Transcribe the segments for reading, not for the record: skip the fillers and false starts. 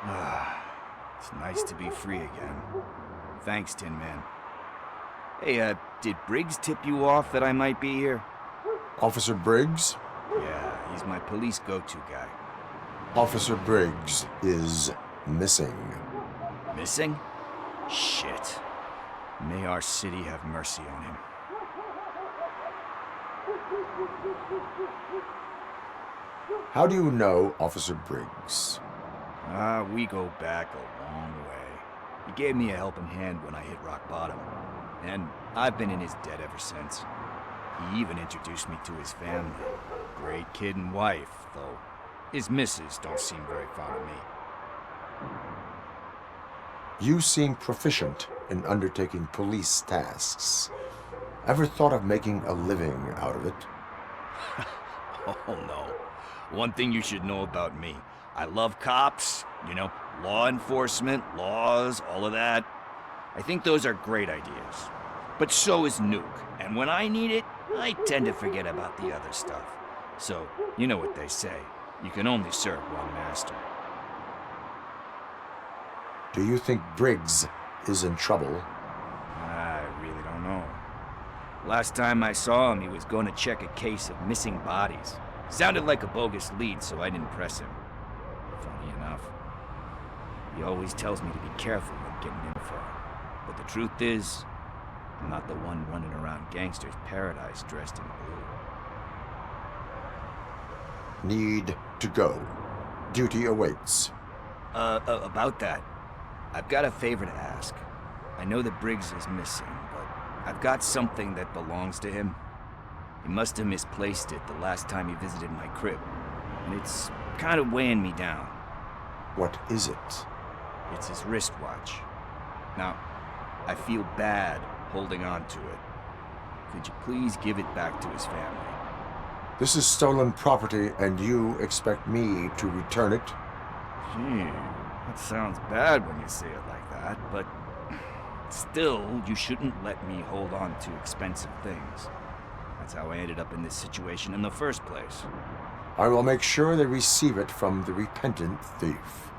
It's nice to be free again. Thanks, Tin Man. Hey, did Briggs tip you off that I might be here? Officer Briggs? Yeah, he's my police go-to guy. Officer Briggs is missing. Missing? Shit. May our city have mercy on him. How do you know Officer Briggs? We go back a long way. He gave me a helping hand when I hit rock bottom, and I've been in his debt ever since. He even introduced me to his family. Great kid and wife, though his missus don't seem very fond of me. You seem proficient in undertaking police tasks. Ever thought of making a living out of it? Oh no. One thing you should know about me. I love cops, law enforcement, laws, all of that. I think those are great ideas. But so is Nuke, and when I need it, I tend to forget about the other stuff. So, you know what they say. You can only serve one master. Do you think Briggs is in trouble? I really don't know. Last time I saw him, he was going to check a case of missing bodies. Sounded like a bogus lead, so I didn't press him. Funny enough. He always tells me to be careful when getting info. But the truth is, I'm not the one running around gangsters' paradise dressed in blue. Need to go. Duty awaits. About that, I've got a favor to ask. I know that Briggs is missing, but I've got something that belongs to him. He must have misplaced it the last time he visited my crib, and it's kind of weighing me down. What is it? It's his wristwatch. Now, I feel bad holding on to it. Could you please give it back to his family? This is stolen property, and you expect me to return it? Gee, that sounds bad when you say it like that, but still, you shouldn't let me hold on to expensive things. That's how I ended up in this situation in the first place. I will make sure they receive it from the repentant thief.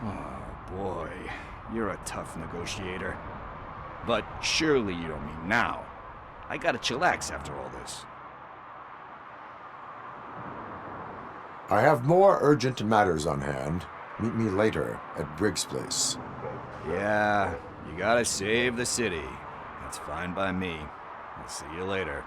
Oh boy, you're a tough negotiator. But surely you don't mean now. I gotta chillax after all this. I have more urgent matters on hand. Meet me later at Briggs' place. Yeah, you gotta save the city. That's fine by me. I'll see you later.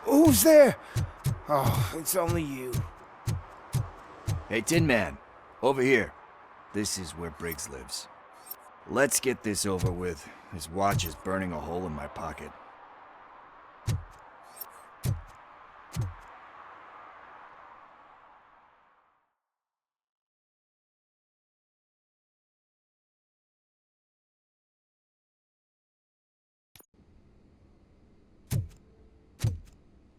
Who's there? Oh, it's only you. Hey, Tin Man, over here. This is where Briggs lives. Let's get this over with. His watch is burning a hole in my pocket.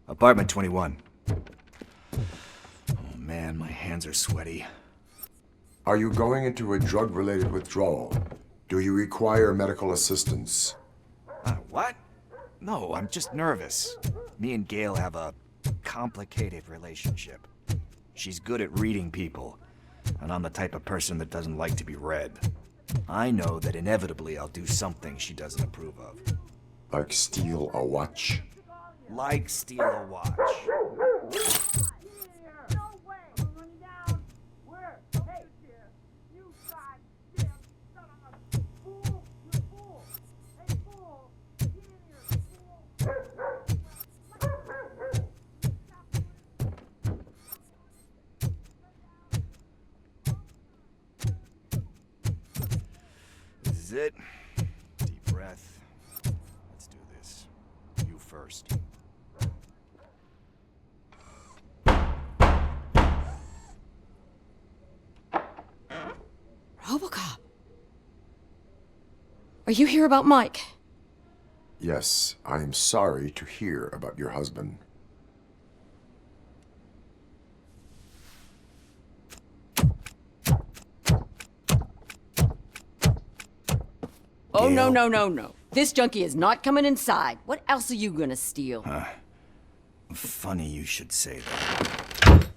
Apartment 21. Oh man, my hands are sweaty. Are you going into a drug-related withdrawal? Do you require medical assistance? What? No, I'm just nervous. Me and Gail have a complicated relationship. She's good at reading people, and I'm the type of person that doesn't like to be read. I know that inevitably I'll do something she doesn't approve of. Like steal a watch? Like steal a watch. first. RoboCop. Are you here about Mike? Yes, I am sorry to hear about your husband. Oh, Gail. no. This junkie is not coming inside. What else are you gonna steal? Funny you should say that.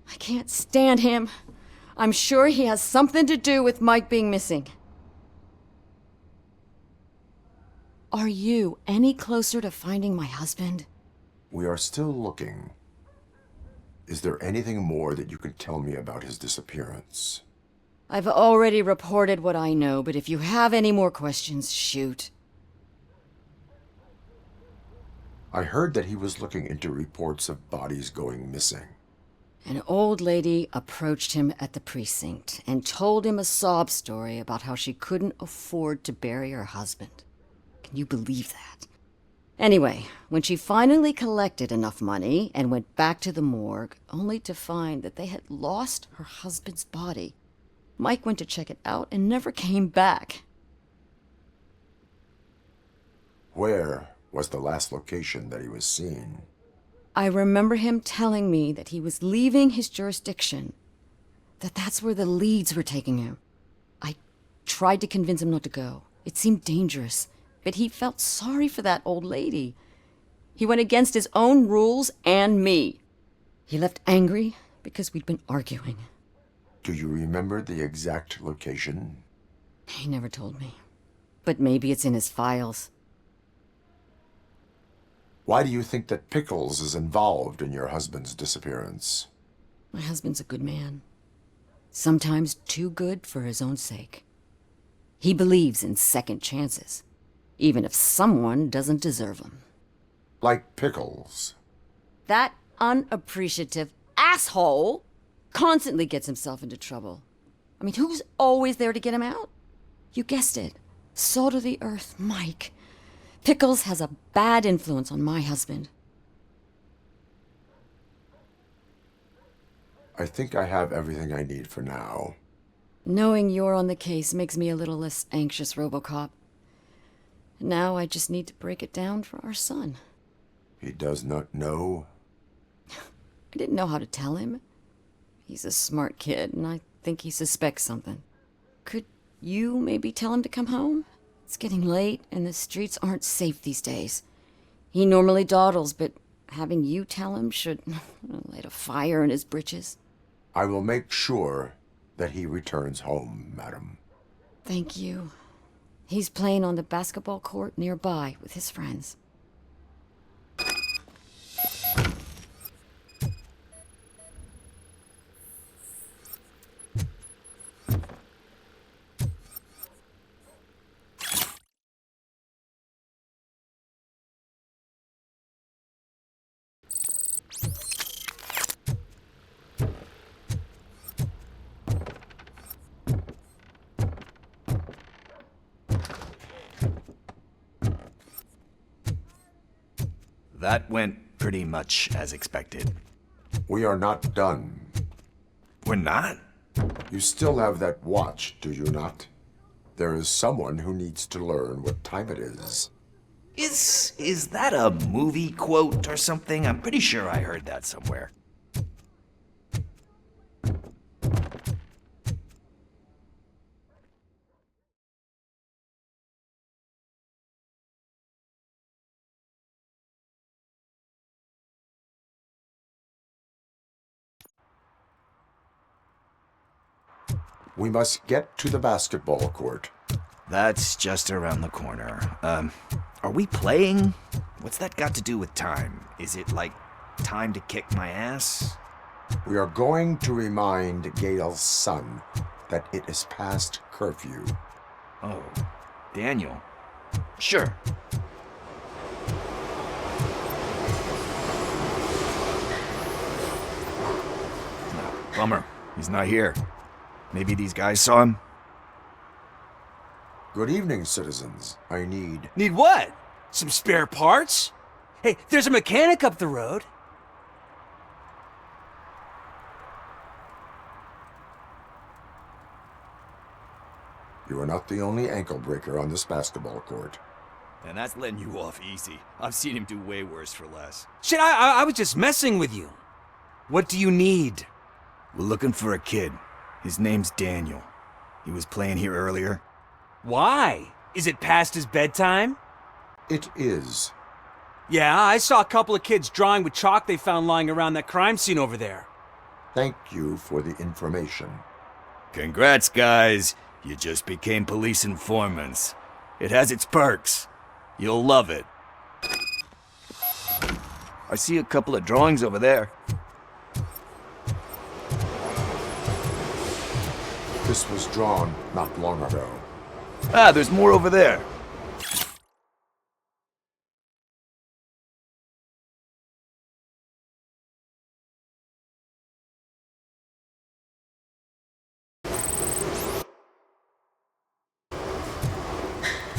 I can't stand him. I'm sure he has something to do with Mike being missing. Are you any closer to finding my husband? We are still looking. Is there anything more that you can tell me about his disappearance? I've already reported what I know, but if you have any more questions, shoot. I heard that he was looking into reports of bodies going missing. An old lady approached him at the precinct and told him a sob story about how she couldn't afford to bury her husband. Can you believe that? Anyway, when she finally collected enough money and went back to the morgue, only to find that they had lost her husband's body, Mike went to check it out and never came back. Where was the last location that he was seen? I remember him telling me that he was leaving his jurisdiction, that that's where the leads were taking him. I tried to convince him not to go. It seemed dangerous, but he felt sorry for that old lady. He went against his own rules and me. He left angry because we'd been arguing. Do you remember the exact location? He never told me, but maybe it's in his files. Why do you think that Pickles is involved in your husband's disappearance? My husband's a good man. Sometimes too good for his own sake. He believes in second chances, even if someone doesn't deserve them. Like Pickles. That unappreciative asshole constantly gets himself into trouble. I mean, who's always there to get him out? You guessed it. Salt of the earth, Mike. Pickles has a bad influence on my husband. I think I have everything I need for now. Knowing you're on the case makes me a little less anxious, RoboCop. Now I just need to break it down for our son. He does not know? I didn't know how to tell him. He's a smart kid, and I think he suspects something. Could you maybe tell him to come home? It's getting late, and the streets aren't safe these days. He normally dawdles, but having you tell him should light a fire in his britches. I will make sure that he returns home, madam. Thank you. He's playing on the basketball court nearby with his friends. That went pretty much as expected. We are not done. We're not? You still have that watch, do you not? There is someone who needs to learn what time it is. Is that a movie quote or something? I'm pretty sure I heard that somewhere. We must get to the basketball court. That's just around the corner. Are we playing? What's that got to do with time? Is it like time to kick my ass? We are going to remind Gail's son that it is past curfew. Oh, Daniel. Sure. Bummer. He's not here. Maybe these guys saw him? Good evening, citizens. I need... Need what? Some spare parts? Hey, there's a mechanic up the road. You are not the only ankle breaker on this basketball court. And that's letting you off easy. I've seen him do way worse for less. Shit, I was just messing with you. What do you need? We're looking for a kid. His name's Daniel. He was playing here earlier. Why? Is it past his bedtime? It is. Yeah, I saw a couple of kids drawing with chalk they found lying around that crime scene over there. Thank you for the information. Congrats, guys. You just became police informants. It has its perks. You'll love it. I see a couple of drawings over there. This was drawn not long ago. Ah, there's more over there.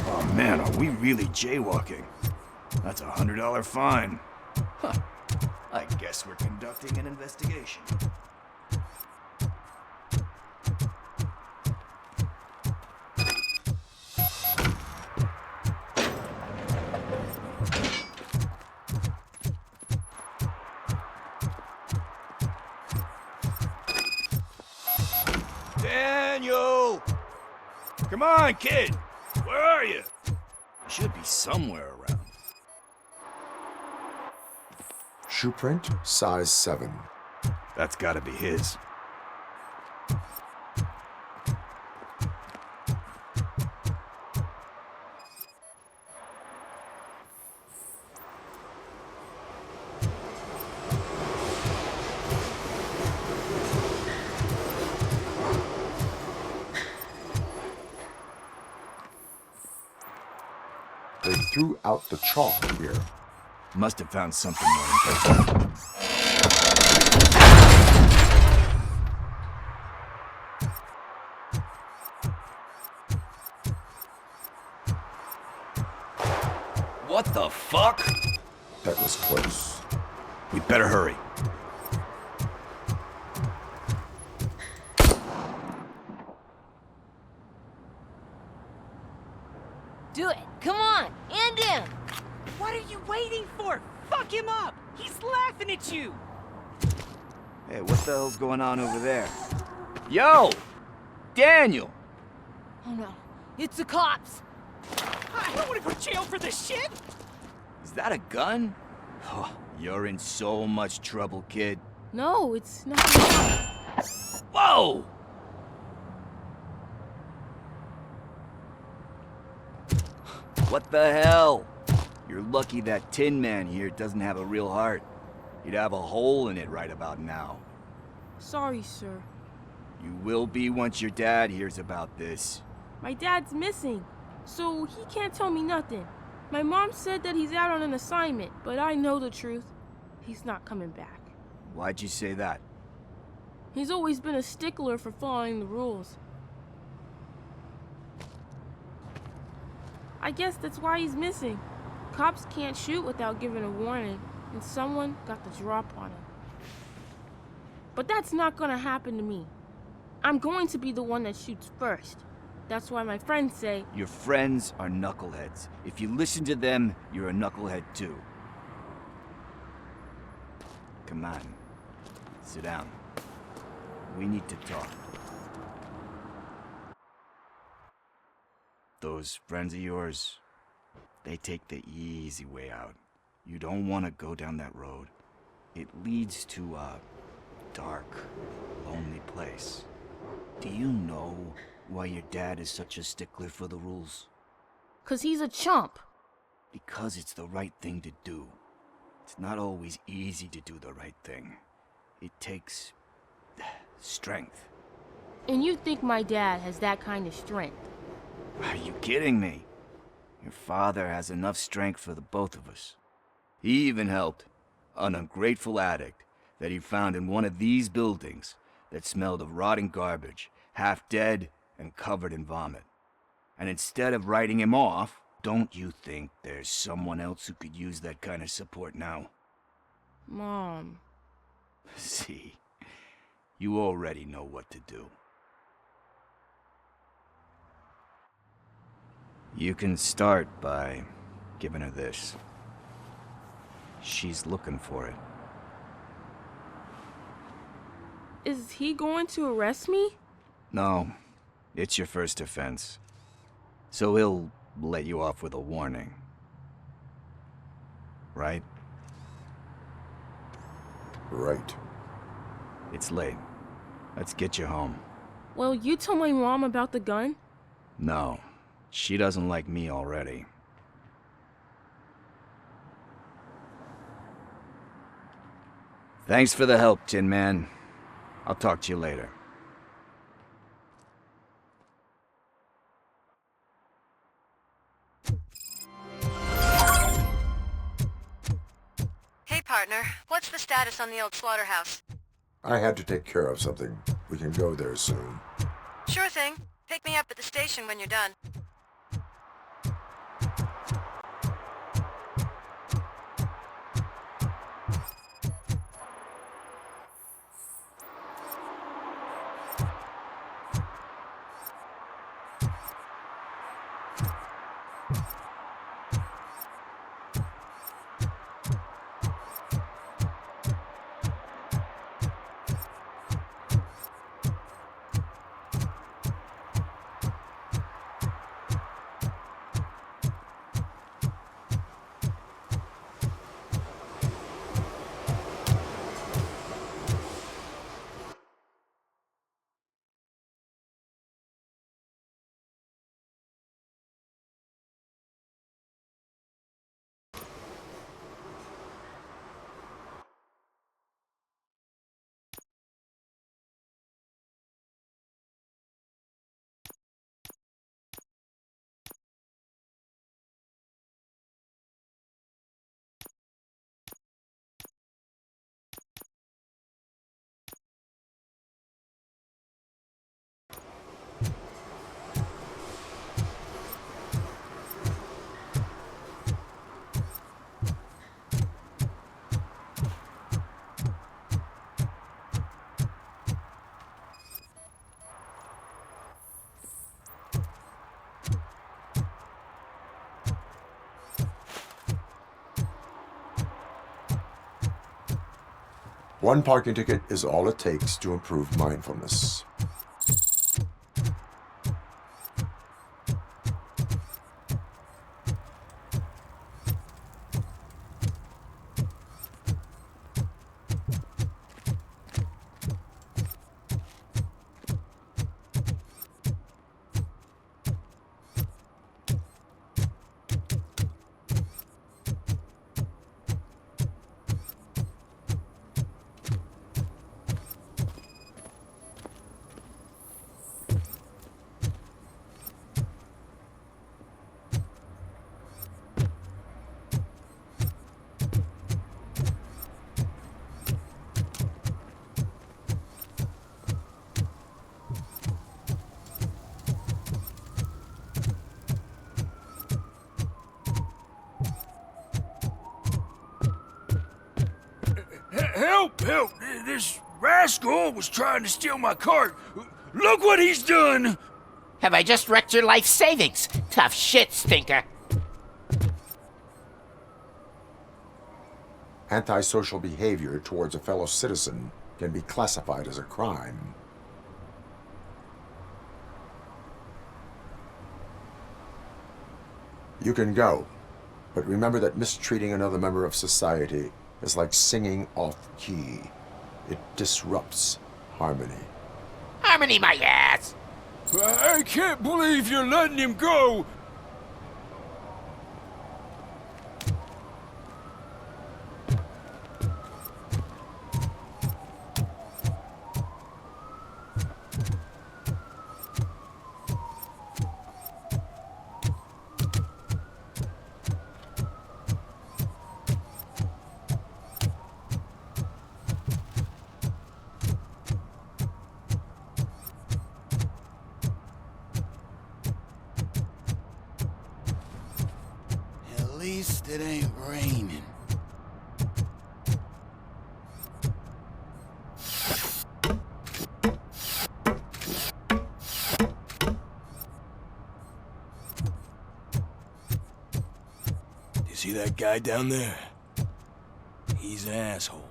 Oh man, are we really jaywalking? That's a $100 fine. Huh. I guess we're conducting an investigation. Daniel! Come on, kid! Where are you? You should be somewhere around. Shoe print, size 7. That's gotta be his. They threw out the chalk here. Must have found something more important. What the fuck? That was close. We better hurry. Do it. Come on. End him. What are you waiting for? Fuck him up! He's laughing at you! Hey, what the hell's going on over there? Yo! Daniel! Oh no. It's the cops. I don't want to go to jail for this shit! Is that a gun? Oh, you're in so much trouble, kid. No, it's not. Whoa! What the hell? You're lucky that Tin Man here doesn't have a real heart. He'd have a hole in it right about now. Sorry, sir. You will be once your dad hears about this. My dad's missing, so he can't tell me nothing. My mom said that he's out on an assignment, but I know the truth. He's not coming back. Why'd you say that? He's always been a stickler for following the rules. I guess that's why he's missing. Cops can't shoot without giving a warning, and someone got the drop on him. But that's not gonna happen to me. I'm going to be the one that shoots first. That's why my friends say... Your friends are knuckleheads. If you listen to them, you're a knucklehead too. Come on. Sit down. We need to talk. Those friends of yours, they take the easy way out. You don't want to go down that road. It leads to a dark, lonely place. Do you know why your dad is such a stickler for the rules? 'Cause he's a chump. Because it's the right thing to do. It's not always easy to do the right thing. It takes strength. And you think my dad has that kind of strength? Are you kidding me? Your father has enough strength for the both of us. He even helped an ungrateful addict that he found in one of these buildings that smelled of rotting garbage, half dead and covered in vomit. And instead of writing him off, don't you think there's someone else who could use that kind of support now? Mom. See, you already know what to do. You can start by giving her this. She's looking for it. Is he going to arrest me? No, it's your first offense. So he'll let you off with a warning. Right? Right. It's late. Let's get you home. Well, you told my mom about the gun? No, she doesn't like me already. Thanks for the help, Tin Man. I'll talk to you later. Hey, partner. What's the status on the old slaughterhouse? I had to take care of something. We can go there soon. Sure thing. Pick me up at the station when you're done. One parking ticket is all it takes to improve mindfulness. Help! Help! This rascal was trying to steal my cart. Look what he's done! Have I just wrecked your life savings? Tough shit, stinker. Antisocial behavior towards a fellow citizen can be classified as a crime. You can go, but remember that mistreating another member of society is like singing off key. It disrupts harmony. Harmony my ass! I can't believe you're letting him go! least it ain't raining. You see that guy down there? He's an asshole.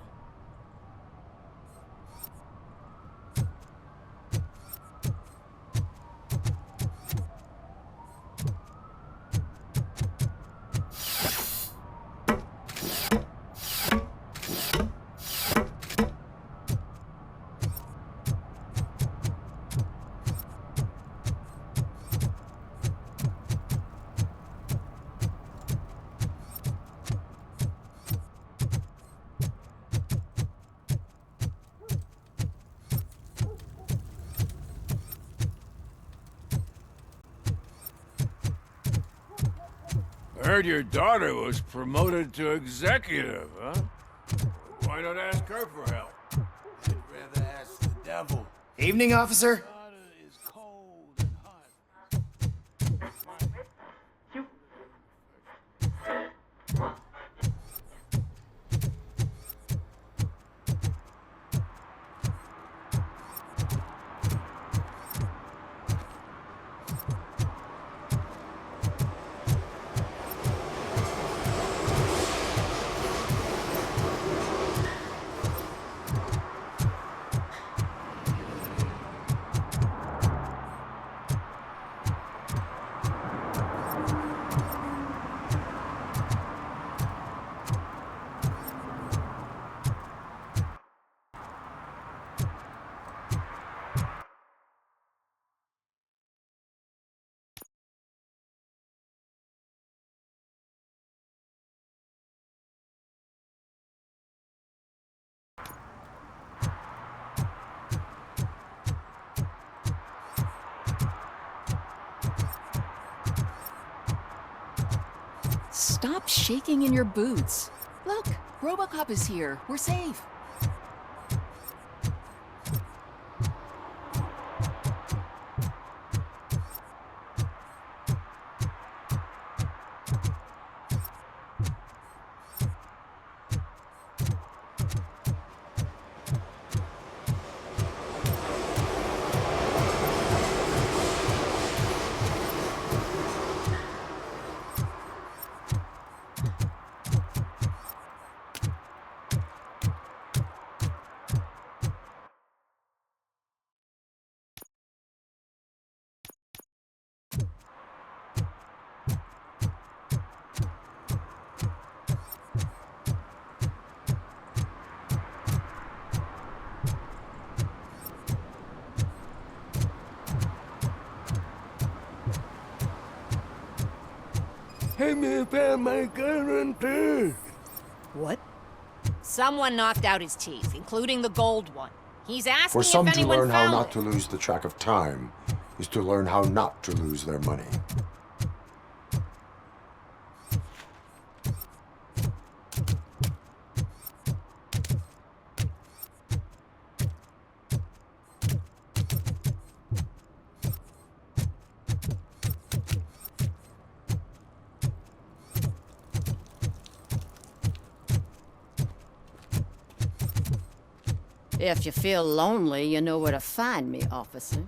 Heard your daughter was promoted to executive, huh? Why not ask her for help? I'd rather ask the devil. Evening, officer. Is cold and hot. Stop shaking in your boots. Look, RoboCop is here. We're safe. What? Someone knocked out his teeth, including the gold one. He's asking For some, if to anyone learn how found not it. to lose the track of time is to learn how not to lose their money. If you feel lonely, you know where to find me, officer.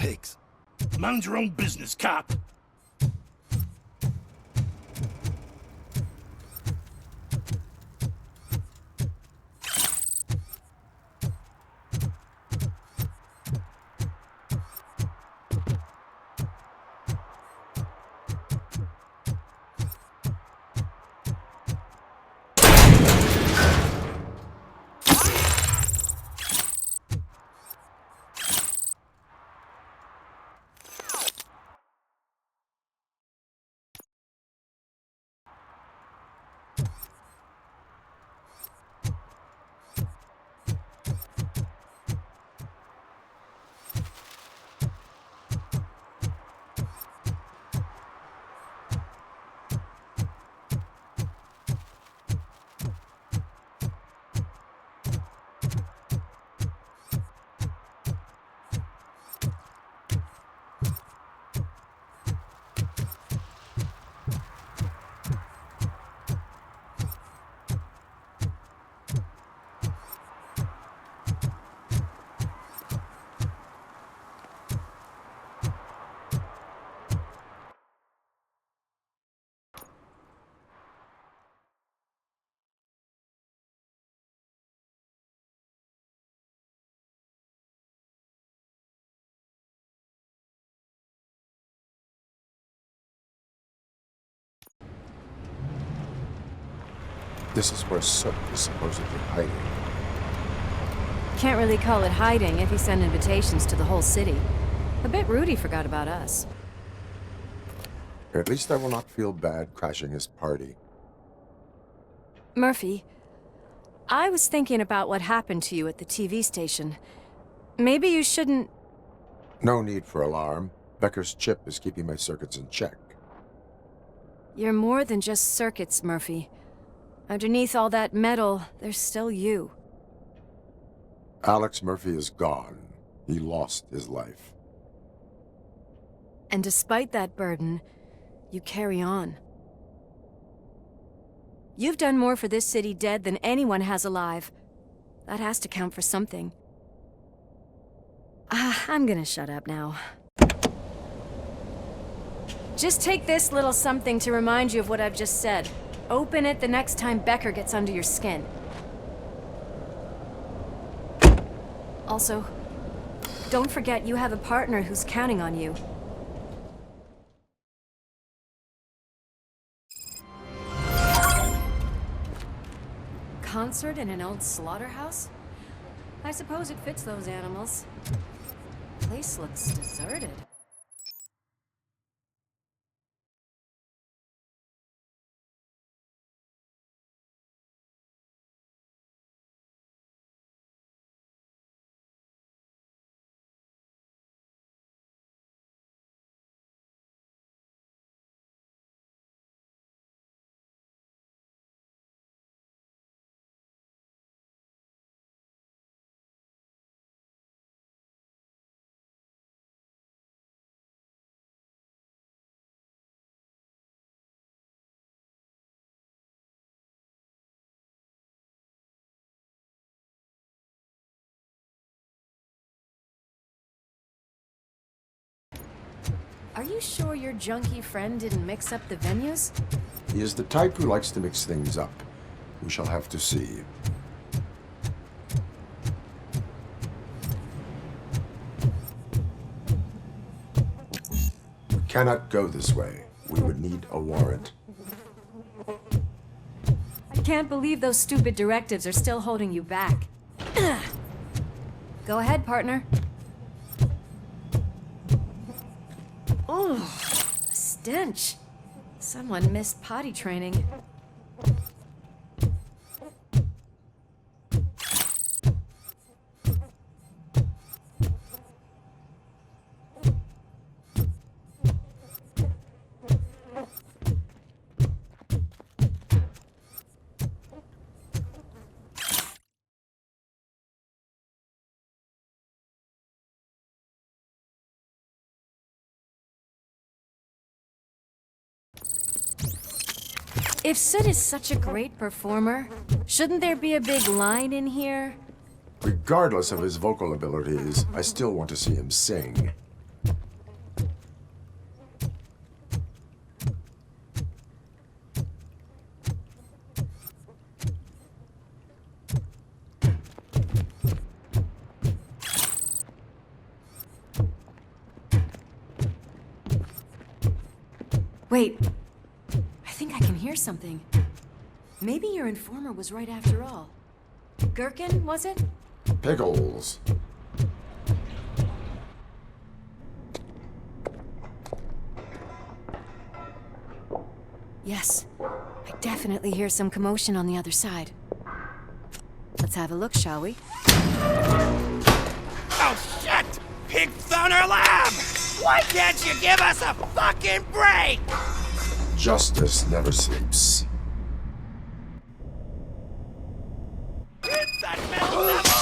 takes. Mind your own business, cop. This is where Soot is supposedly hiding. Can't really call it hiding if he sent invitations to the whole city. A bit rude he forgot about us. At least I will not feel bad crashing his party. Murphy, I was thinking about what happened to you at the TV station. Maybe you shouldn't... No need for alarm. Becker's chip is keeping my circuits in check. You're more than just circuits, Murphy. Underneath all that metal, there's still you. Alex Merfy is gone. He lost his life. And despite that burden, you carry on. You've done more for this city dead than anyone has alive. That has to count for something. I'm gonna shut up now. Just take this little something to remind you of what I've just said. Open it the next time Becker gets under your skin. Also, don't forget you have a partner who's counting on you. Concert in an old slaughterhouse? I suppose it fits those animals. Place looks deserted. Are you sure your junkie friend didn't mix up the venues? He is the type who likes to mix things up. We shall have to see. We cannot go this way. We would need a warrant. I can't believe those stupid directives are still holding you back. Go ahead, partner. Oh, stench. Someone missed potty training. If Sid is such a great performer, shouldn't there be a big line in here? Regardless of his vocal abilities, I still want to see him sing. Wait. I think I can hear something. Maybe your informer was right after all. Gherkin, was it? Pickles. Yes. I definitely hear some commotion on the other side. Let's have a look, shall we? Oh, shit! Pig found our lab! Why can't you give us a fucking break? Justice never sleeps. It's that metal devil!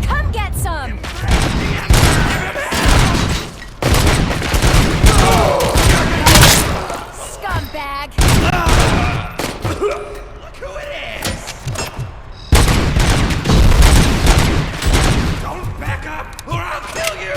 Come get some! Scumbag! Look who it is! Don't back up or I'll kill you!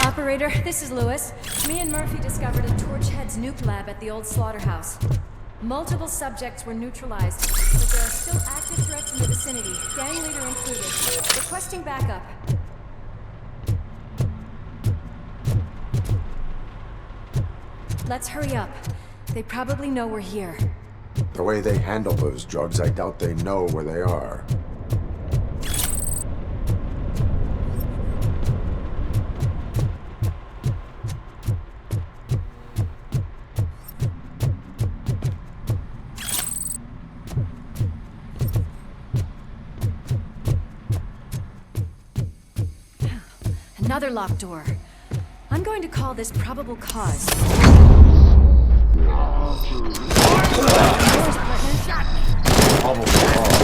Operator, this is Lewis. Me and Murphy discovered a Torchhead's nuke lab at the old slaughterhouse. Multiple subjects were neutralized, but there are still active threats in the vicinity, gang leader included. Requesting backup. Let's hurry up. They probably know we're here. The way they handle those drugs, I doubt they know where they are. Another locked door. I'm going to call this probable cause. Probable cause.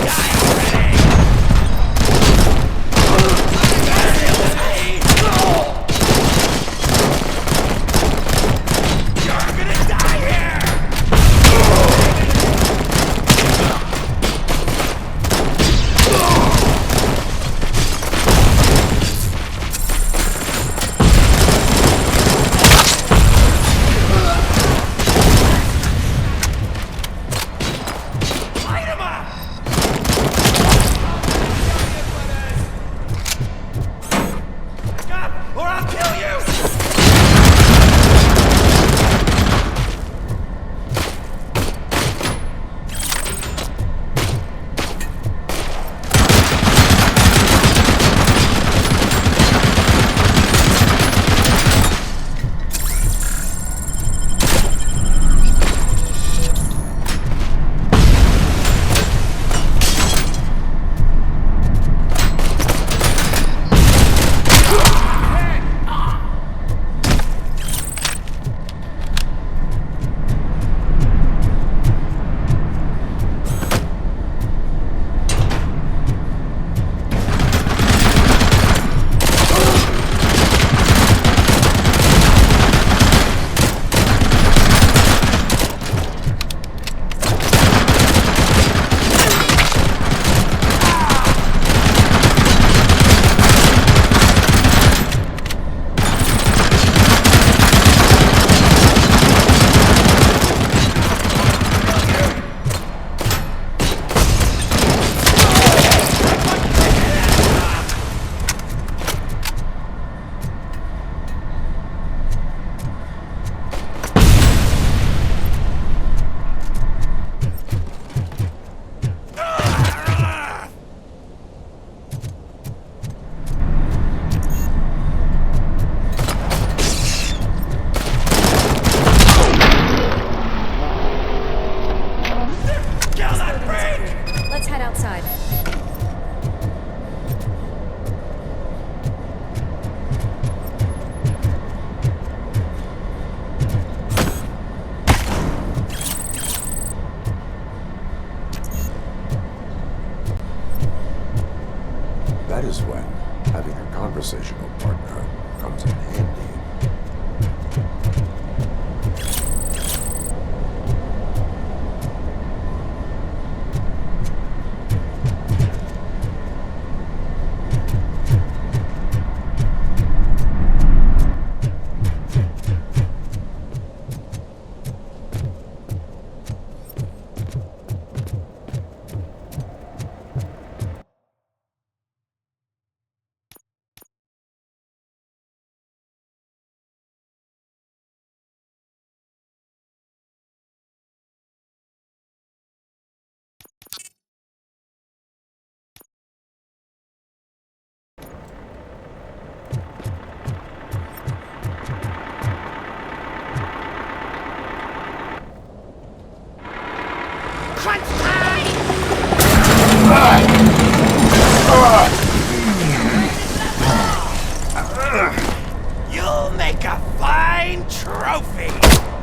fine trophy!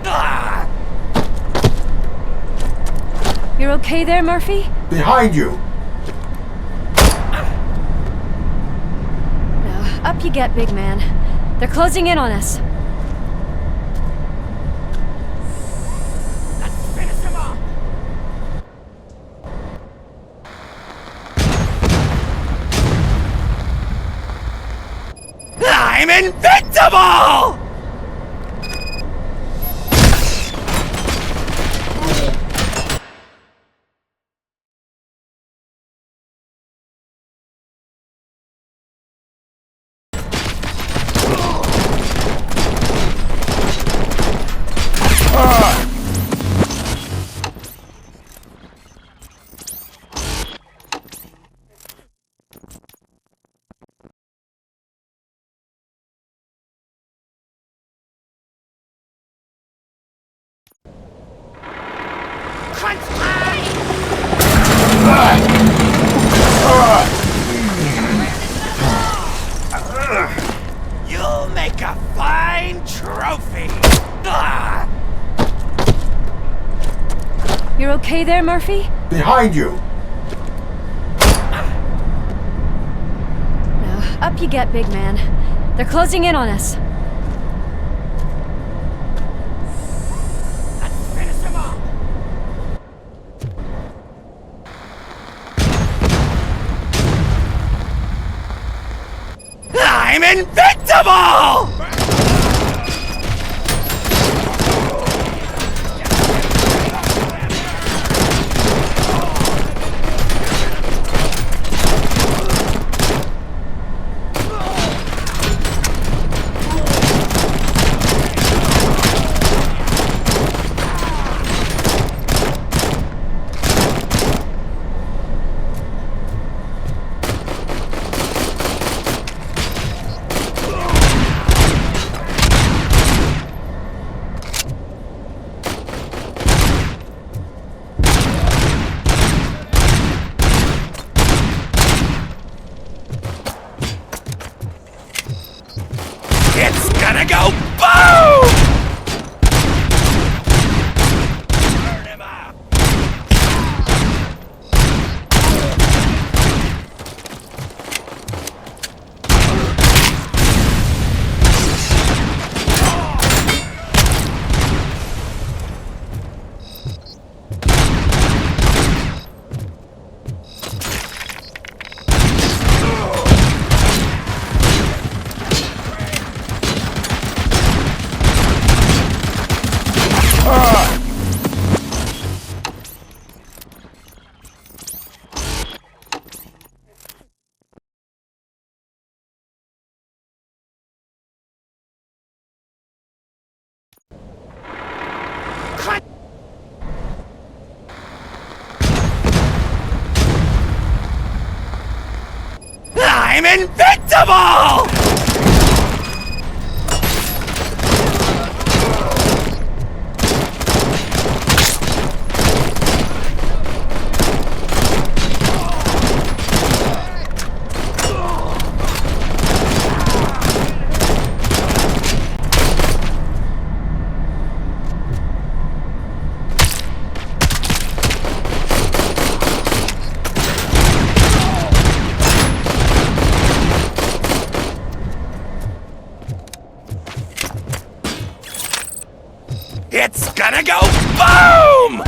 Ah! You're okay there, Murphy? Behind you! Now, up you get, big man. They're closing in on us. Let's finish him off! I'm invincible! Crunch time! You'll make a fine trophy! Ah! You're okay there, Murphy? Behind you! Now, up you get, big man. They're closing in on us. Let's finish him off! I'm invincible! It's gonna go boom! Burn him up! I'm invincible! It's gonna go boom!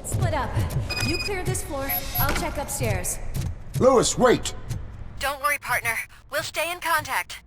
Let's split up. You clear this floor, I'll check upstairs. Lewis, wait! Don't worry, partner. We'll stay in contact.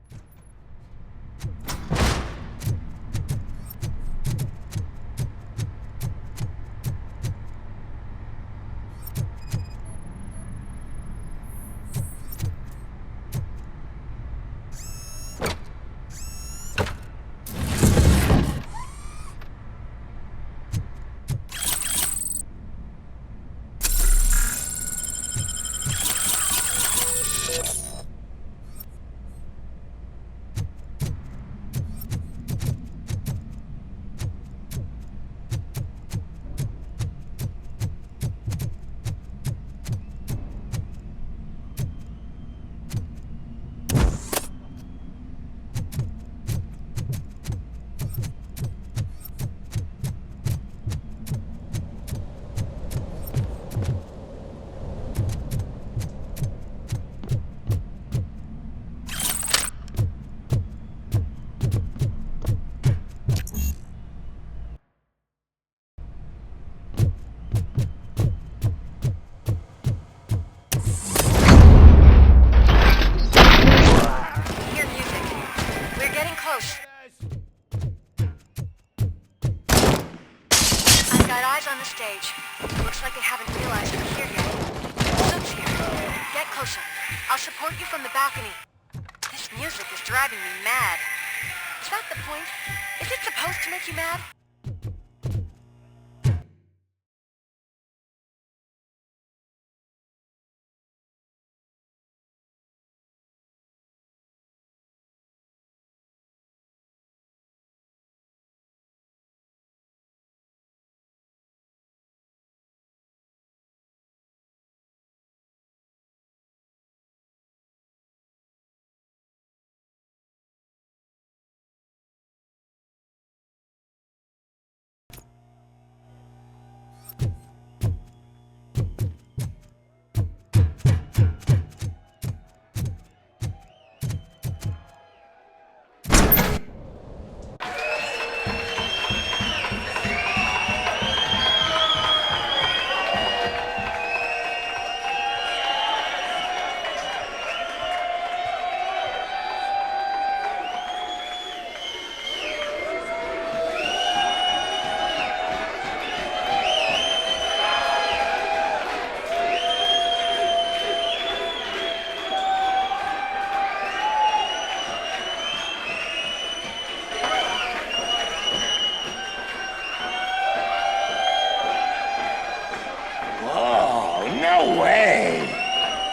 Looks like they haven't realized we're here yet. Soup's here. Get closer. I'll support you from the balcony. This music is driving me mad. Is that the point? Is it supposed to make you mad?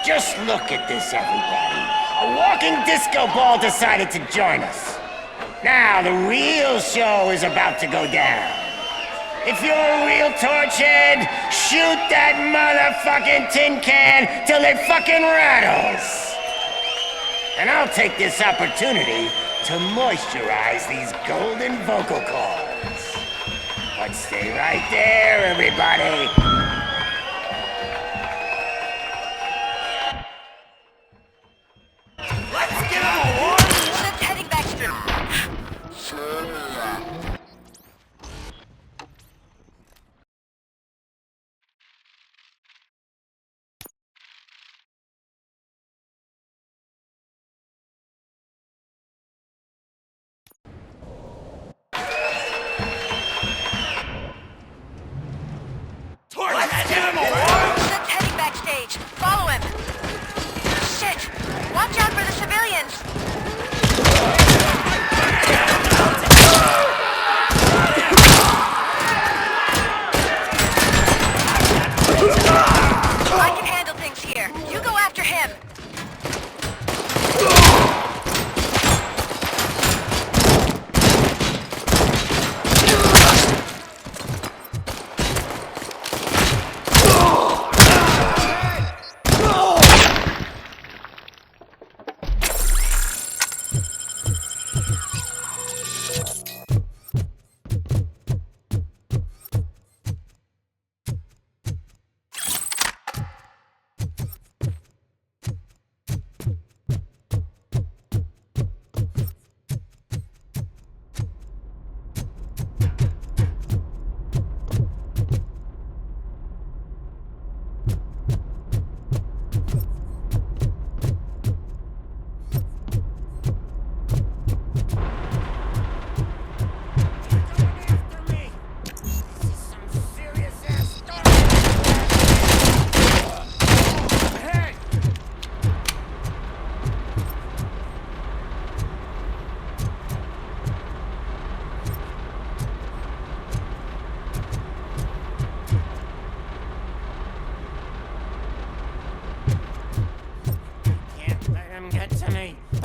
Just look at this, everybody. A walking disco ball decided to join us. Now, the real show is about to go down. If you're a real torchhead, shoot that motherfucking tin can till it fucking rattles. And I'll take this opportunity to moisturize these golden vocal cords. But stay right there, everybody. Follow him! Shit! Watch out for the civilians!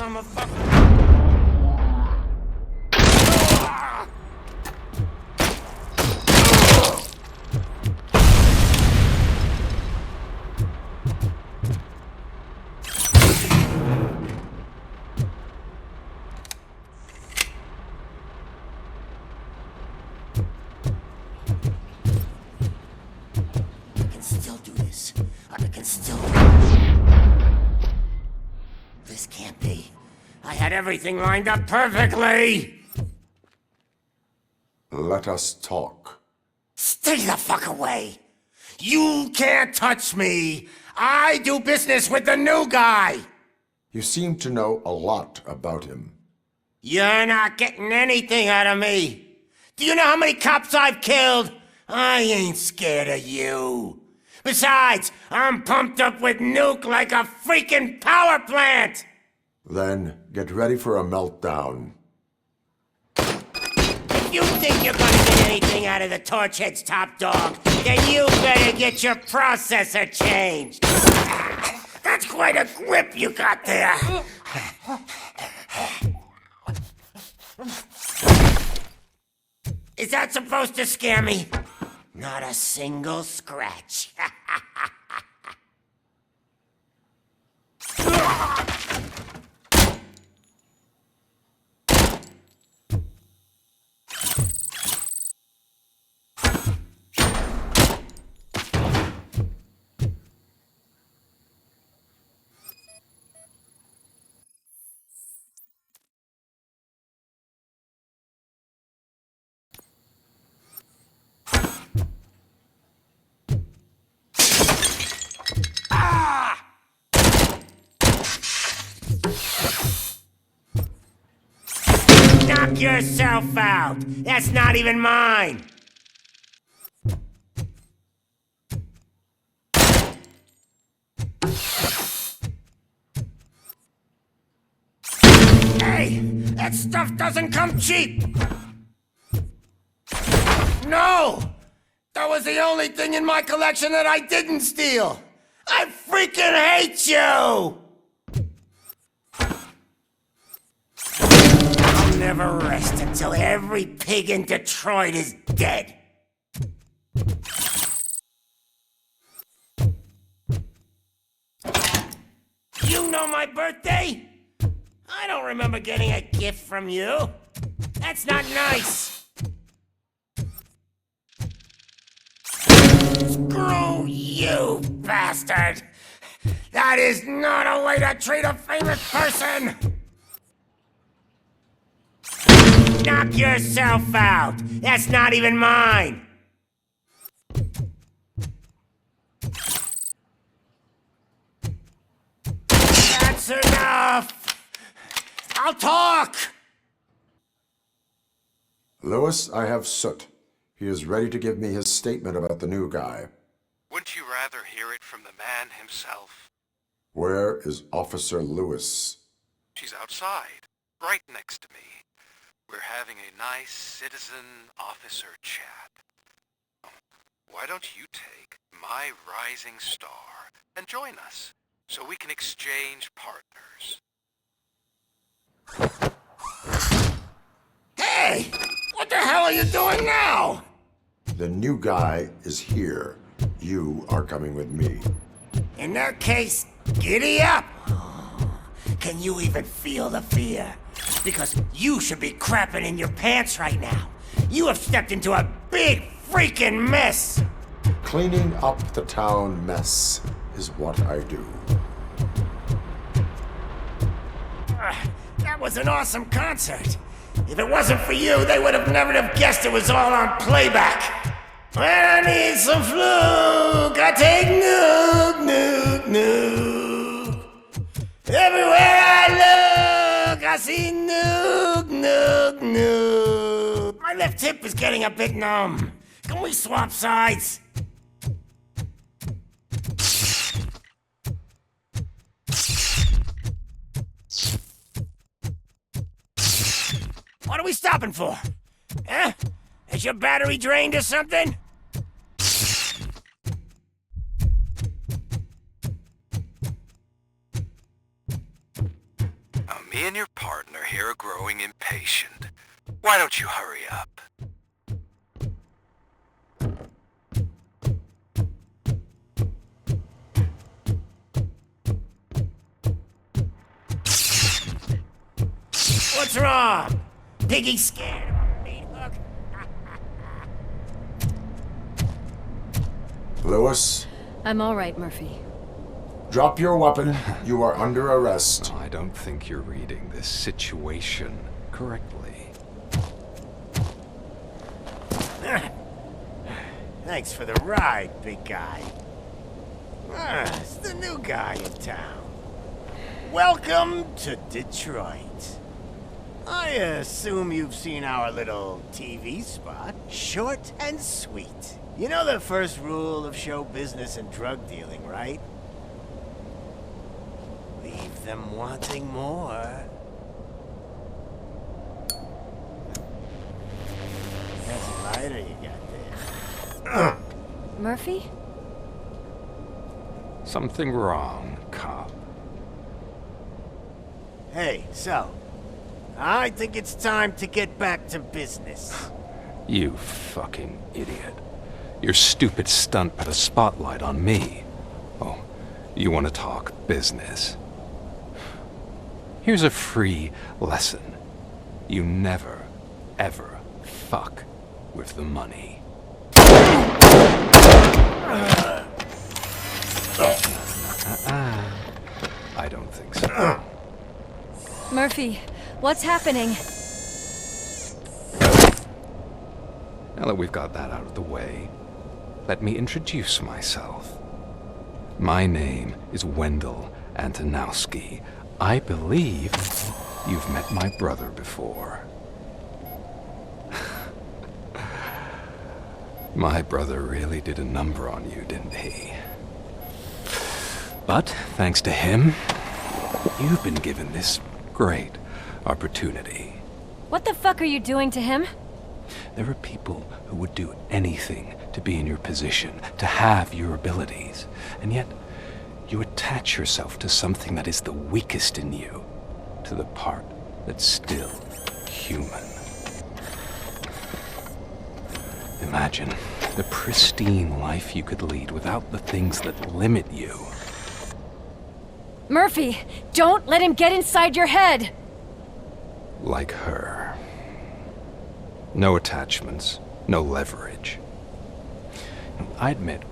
motherfucker! Everything lined up perfectly! Let us talk. Stay the fuck away! You can't touch me! I do business with the new guy! You seem to know a lot about him. You're not getting anything out of me! Do you know how many cops I've killed? I ain't scared of you. Besides, I'm pumped up with nuke like a freaking power plant! Then get ready for a meltdown. If you think you're gonna get anything out of the Torchhead's top dog, then you better get your processor changed. That's quite a grip you got there. Is that supposed to scare me? Not a single scratch. Knock yourself out! That's not even mine! Hey! That stuff doesn't come cheap! No! That was the only thing in my collection that I didn't steal! I freaking hate you! I'll never rest until every pig in Detroit is dead. You know my birthday? I don't remember getting a gift from you. That's not nice. Screw you, bastard! That is not a way to treat a famous person! Knock yourself out! That's not even mine! That's enough! I'll talk! Lewis, I have Soot. He is ready to give me his statement about the new guy. Wouldn't you rather hear it from the man himself? Where is Officer Lewis? She's outside, right next to me. We're having a nice citizen-officer chat. Why don't you take my rising star and join us, so we can exchange partners? Hey! What the hell are you doing now? The new guy is here. You are coming with me. In that case, giddy up! Can you even feel the fear? Because you should be crapping in your pants right now. You have stepped into a big freaking mess! Cleaning up the town mess is what I do. That was an awesome concert. If it wasn't for you, they would have never have guessed it was all on playback. When I need some fluke, I take nuke, nuke, nuke. Everywhere I look, I see nuke, nuke, nuke. My left hip is getting a bit numb. Can we swap sides? What are we stopping for? Huh? Is your battery drained or something? Me and your partner here are growing impatient. Why don't you hurry up? What's wrong? Piggy scared of a meat hook? Lewis, I'm all right, Murphy. drop your weapon. You are under arrest. I don't think you're reading this situation correctly. Thanks for the ride, big guy. It's the new guy in town. Welcome to Detroit. I assume you've seen our little TV spot. Short and sweet. You know the first rule of show business and drug dealing, right? Leave them wanting more. That's a lighter you got there. Murphy? Something wrong, cop. Hey, so, I think it's time to get back to business. You fucking idiot. Your stupid stunt put a spotlight on me. Oh, you want to talk business? Here's a free lesson. You never, ever fuck with the money. I don't think so. Murphy, what's happening? Now that we've got that out of the way, let me introduce myself. My name is Wendell Antonowski. I believe you've met my brother before. My brother really did a number on you, didn't he? But thanks to him, you've been given this great opportunity. What the fuck are you doing to him? There are people who would do anything to be in your position, to have your abilities, and yet you attach yourself to something that is the weakest in you, to the part that's still human. Imagine the pristine life you could lead without the things that limit you. Murphy, don't let him get inside your head! Like her. No attachments, no leverage. I admit,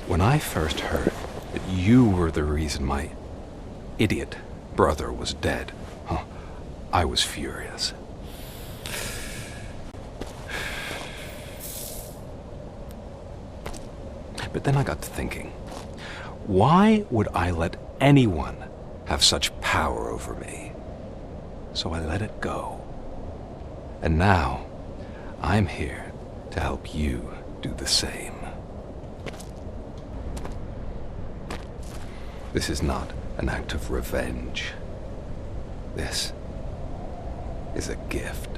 when I first heard that you were the reason my idiot brother was dead, I was furious. But then I got to thinking, why would I let anyone have such power over me? So I let it go. And now, I'm here to help you do the same. This is not an act of revenge. This is a gift.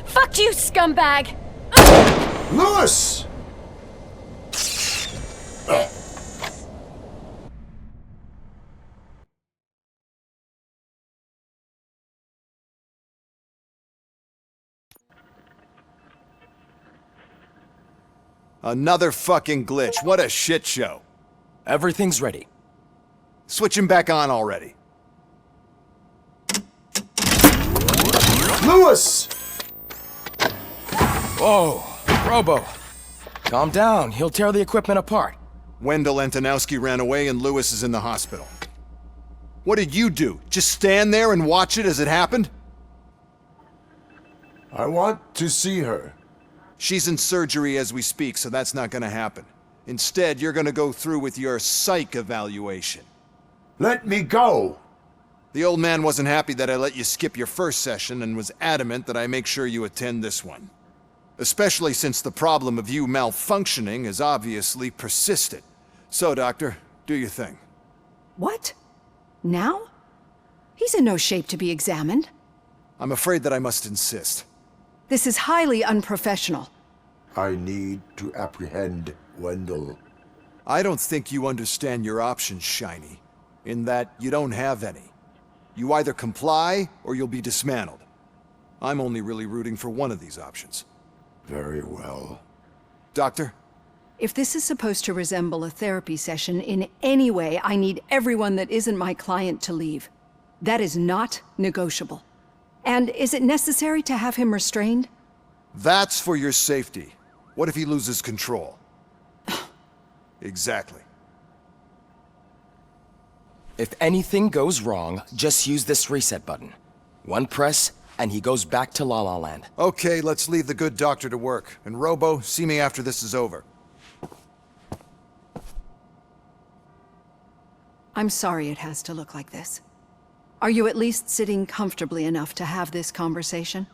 Fuck you, scumbag! Lewis! Another fucking glitch. What a shit show. Everything's ready. Switch him back on already. Lewis! Whoa, Robo. Calm down. He'll tear the equipment apart. Wendell Antonowski ran away and Lewis is in the hospital. What did you do? Just stand there and watch it as it happened? I want to see her. She's in surgery as we speak, so that's not gonna happen. Instead, you're gonna go through with your psych evaluation. Let me go! The old man wasn't happy that I let you skip your first session and was adamant that I make sure you attend this one. Especially since the problem of you malfunctioning is obviously persistent. So, Doctor, do your thing. What? Now? He's in no shape to be examined. I'm afraid that I must insist. This is highly unprofessional. I need to apprehend Wendell. I don't think you understand your options, Shiny. In that you don't have any. You either comply, or you'll be dismantled. I'm only really rooting for one of these options. Very well. Doctor? If this is supposed to resemble a therapy session in any way, I need everyone that isn't my client to leave. That is not negotiable. And is it necessary to have him restrained? That's for your safety. What if he loses control? Exactly. If anything goes wrong, just use this reset button. One press, and he goes back to La La Land. Okay, let's leave the good doctor to work. And Robo, see me after this is over. I'm sorry it has to look like this. Are you at least sitting comfortably enough to have this conversation?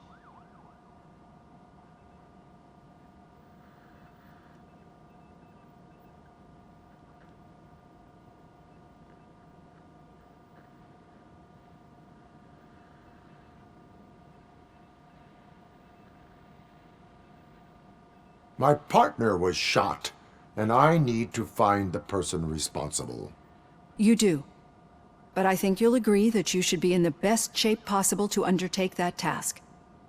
My partner was shot, and I need to find the person responsible. You do. But I think you'll agree that you should be in the best shape possible to undertake that task.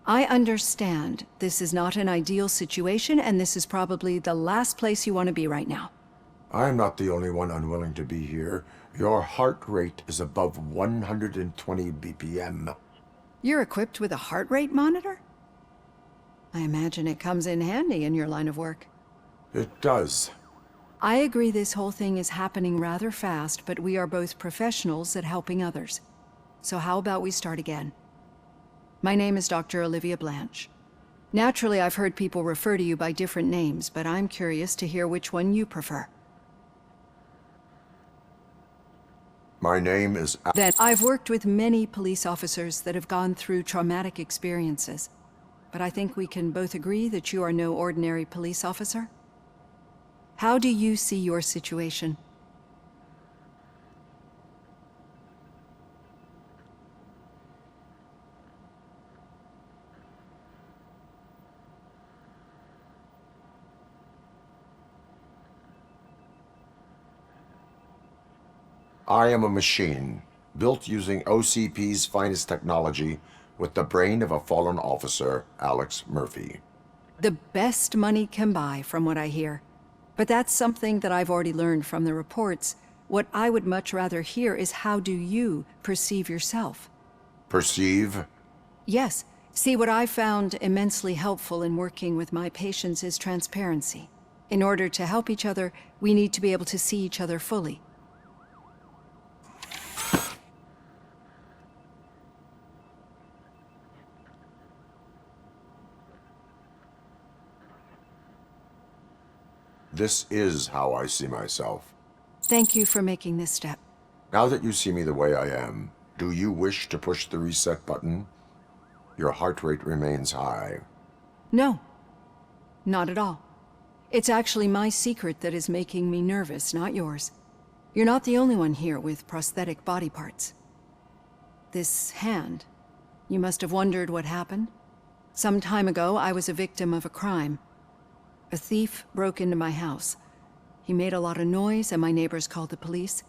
I understand this is not an ideal situation, and this is probably the last place you want to be right now. I'm not the only one unwilling to be here. Your heart rate is above 120 BPM. You're equipped with a heart rate monitor? I imagine it comes in handy in your line of work. It does. I agree this whole thing is happening rather fast, but we are both professionals at helping others. So how about we start again? My name is Dr. Olivia Blanche. Naturally, I've heard people refer to you by different names, but I'm curious to hear which one you prefer. My name is... Then, I've worked with many police officers that have gone through traumatic experiences, but I think we can both agree that you are no ordinary police officer? How do you see your situation? I am a machine, built using OCP's finest technology with the brain of a fallen officer, Alexe Merfy. The best money can buy, from what I hear. But that's something that I've already learned from the reports. What I would much rather hear is how do you perceive yourself? Perceive? Yes. See, what I found immensely helpful in working with my patients is transparency. In order to help each other, we need to be able to see each other fully. This is how I see myself. Thank you for making this step. Now that you see me the way I am, do you wish to push the reset button? Your heart rate remains high. No, not at all. It's actually my secret that is making me nervous, not yours. You're not the only one here with prosthetic body parts. This hand, you must have wondered what happened. Some time ago, I was a victim of a crime. A thief broke into my house. He made a lot of noise and my neighbors called the police.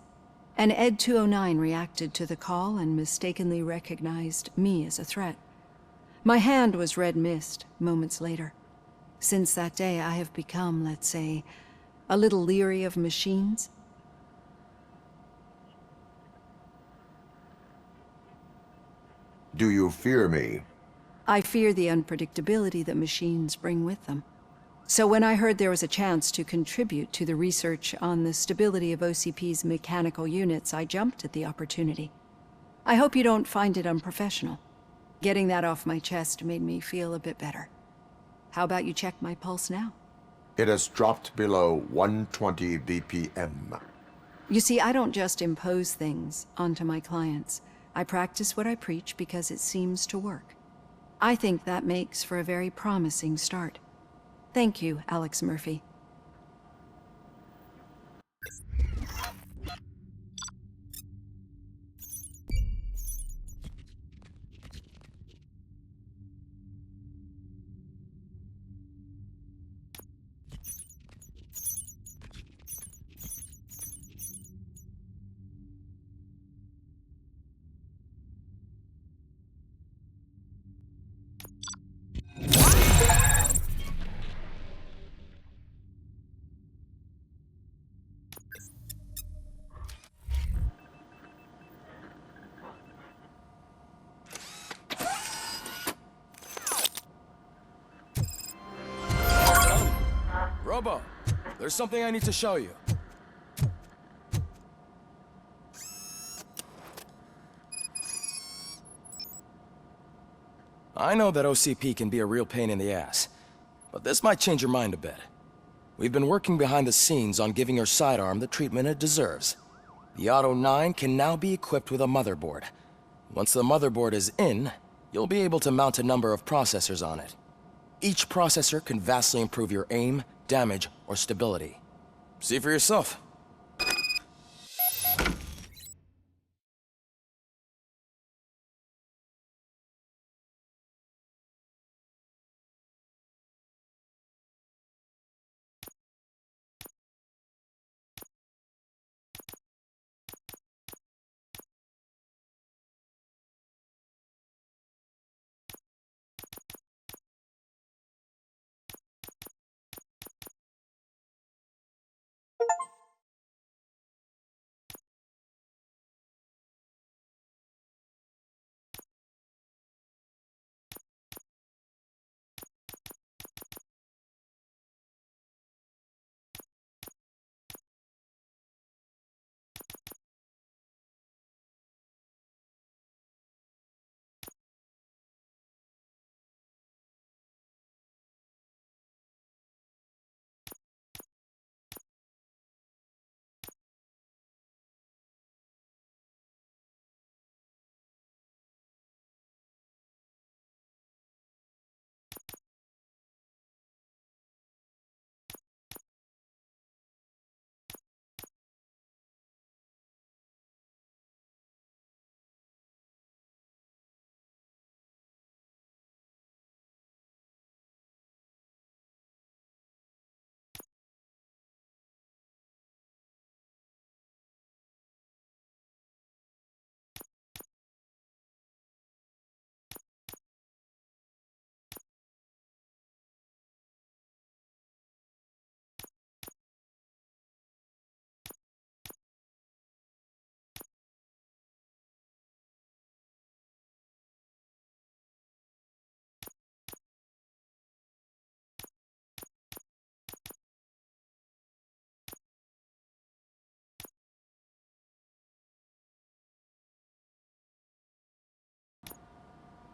And Ed 209 reacted to the call and mistakenly recognized me as a threat. My hand was red mist moments later. Since that day, I have become, let's say, a little leery of machines. Do you fear me? I fear the unpredictability that machines bring with them. So when I heard there was a chance to contribute to the research on the stability of OCP's mechanical units, I jumped at the opportunity. I hope you don't find it unprofessional. Getting that off my chest made me feel a bit better. How about you check my pulse now? It has dropped below 120 BPM. You see, I don't just impose things onto my clients. I practice what I preach because it seems to work. I think that makes for a very promising start. Thank you, Alexe Merfy. Robo, there's something I need to show you. I know that OCP can be a real pain in the ass, but this might change your mind a bit. We've been working behind the scenes on giving your sidearm the treatment it deserves. The Auto 9 can now be equipped with a motherboard. Once the motherboard is in, you'll be able to mount a number of processors on it. Each processor can vastly improve your aim, damage, or stability. See for yourself.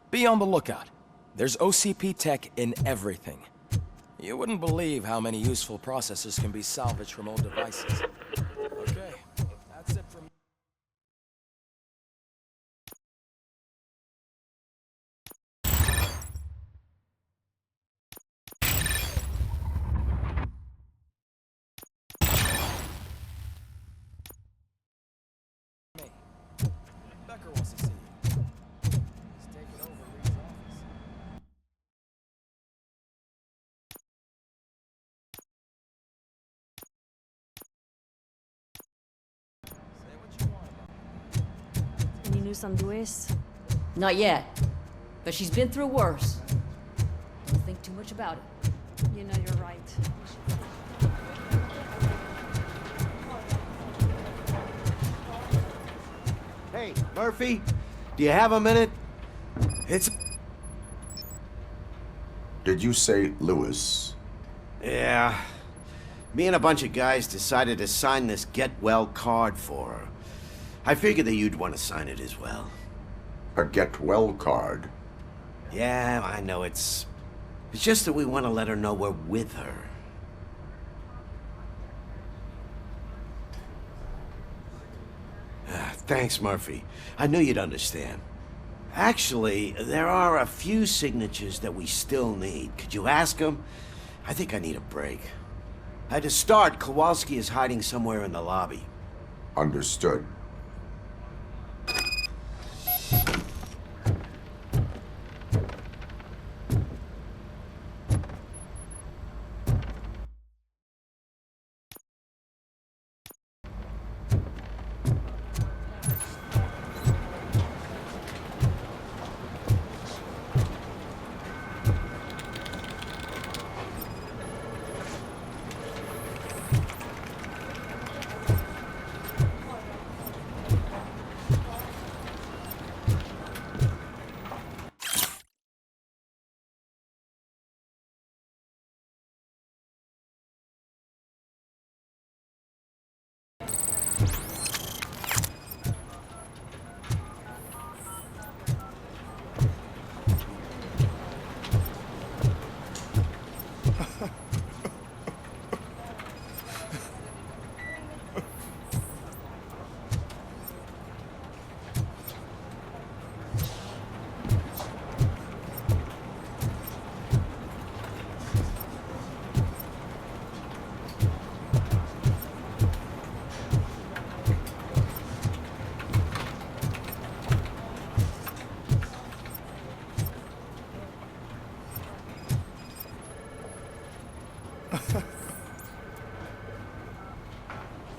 Be on the lookout. There's OCP tech in everything. You wouldn't believe how many useful processors can be salvaged from old devices. Okay, that's it from me. Becker wants to see you. He's taking over Lee's office. Say what you want about it. Any news on Luis? Not yet. But she's been through worse. Don't think too much about it. You know you're right. Hey, Murphy, do you have a minute? It's... Did you say Lewis? Yeah. Me and a bunch of guys decided to sign this get well card for her. I figured that you'd want to sign it as well. A get well card? Yeah, I know it's just that we want to let her know we're with her. Thanks, Murphy. I knew you'd understand. Actually, there are a few signatures that we still need. Could you ask them? I think I need a break. To start, Kowalski is hiding somewhere in the lobby. Understood.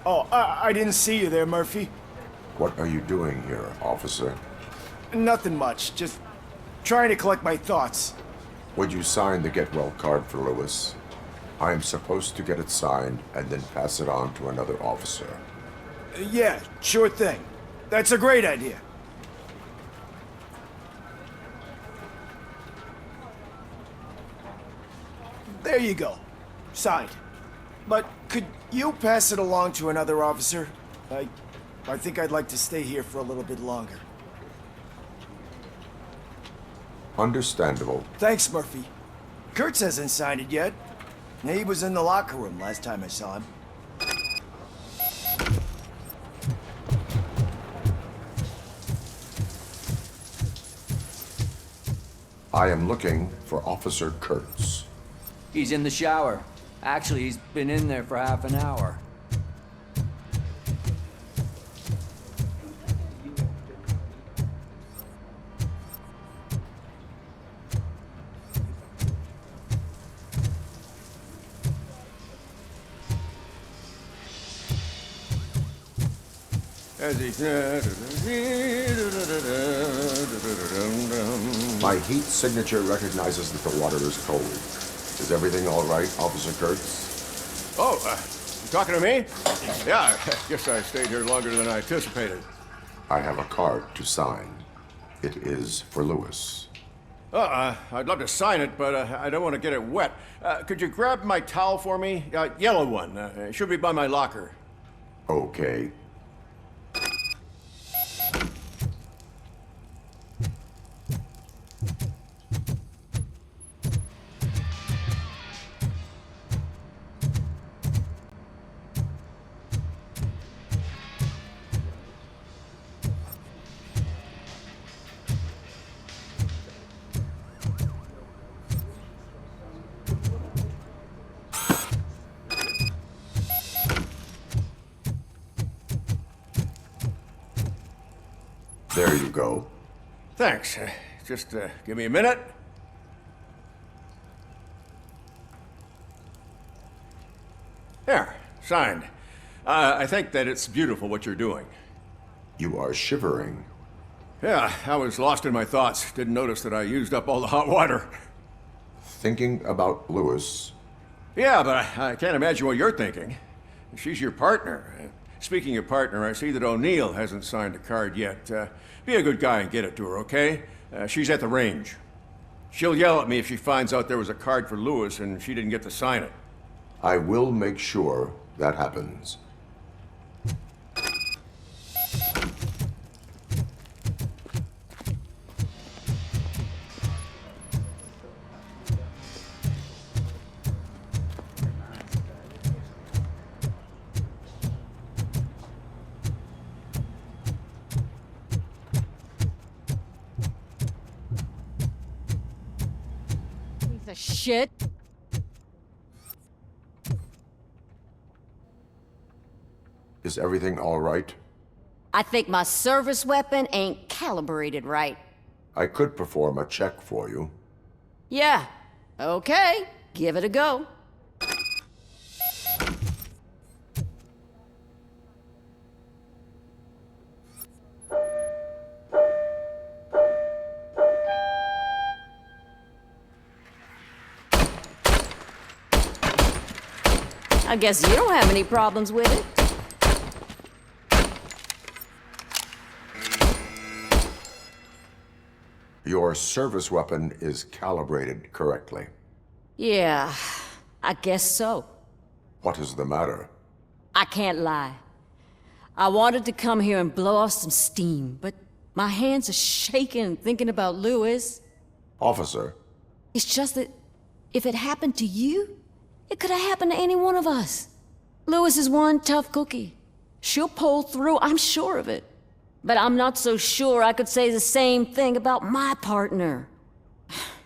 Oh, I didn't see you there, Murphy. What are you doing here, officer? Nothing much, just trying to collect my thoughts. Would you sign the get well card for Lewis? I am supposed to get it signed and then pass it on to another officer. Yeah, sure thing. That's a great idea. There you go. Signed. But could you pass it along to another officer? I think I'd like to stay here for a little bit longer. Understandable. Thanks, Murphy. Kurtz hasn't signed it yet. He was in the locker room last time I saw him. I am looking for Officer Kurtz. He's in the shower. Actually, he's been in there for half an hour. My heat signature recognizes that the water is cold. Is everything all right, Officer Kurtz? Oh, you talking to me? Yeah, I guess I stayed here longer than I anticipated. I have a card to sign. It is for Lewis. I'd love to sign it, but I don't want to get it wet. Could you grab my towel for me? Yellow one. It should be by my locker. Okay. There you go. Thanks. Just give me a minute. There, signed. I think that it's beautiful what you're doing. You are shivering. Yeah, I was lost in my thoughts. Didn't notice that I used up all the hot water. Thinking about Lewis. Yeah, but I can't imagine what you're thinking. She's your partner. Speaking of partner, I see that O'Neill hasn't signed a card yet. Be a good guy and get it to her, okay? She's at the range. She'll yell at me if she finds out there was a card for Lewis and she didn't get to sign it. I will make sure that happens. Shit. Is everything all right? I think my service weapon ain't calibrated right. I could perform a check for you. Yeah. Okay. Give it a go. I guess you don't have any problems with it. Your service weapon is calibrated correctly. Yeah, I guess so. What is the matter? I can't lie. I wanted to come here and blow off some steam, but my hands are shaking thinking about Lewis. Officer. It's just that if it happened to you, it could have happened to any one of us. Lewis is one tough cookie. She'll pull through, I'm sure of it. But I'm not so sure I could say the same thing about my partner.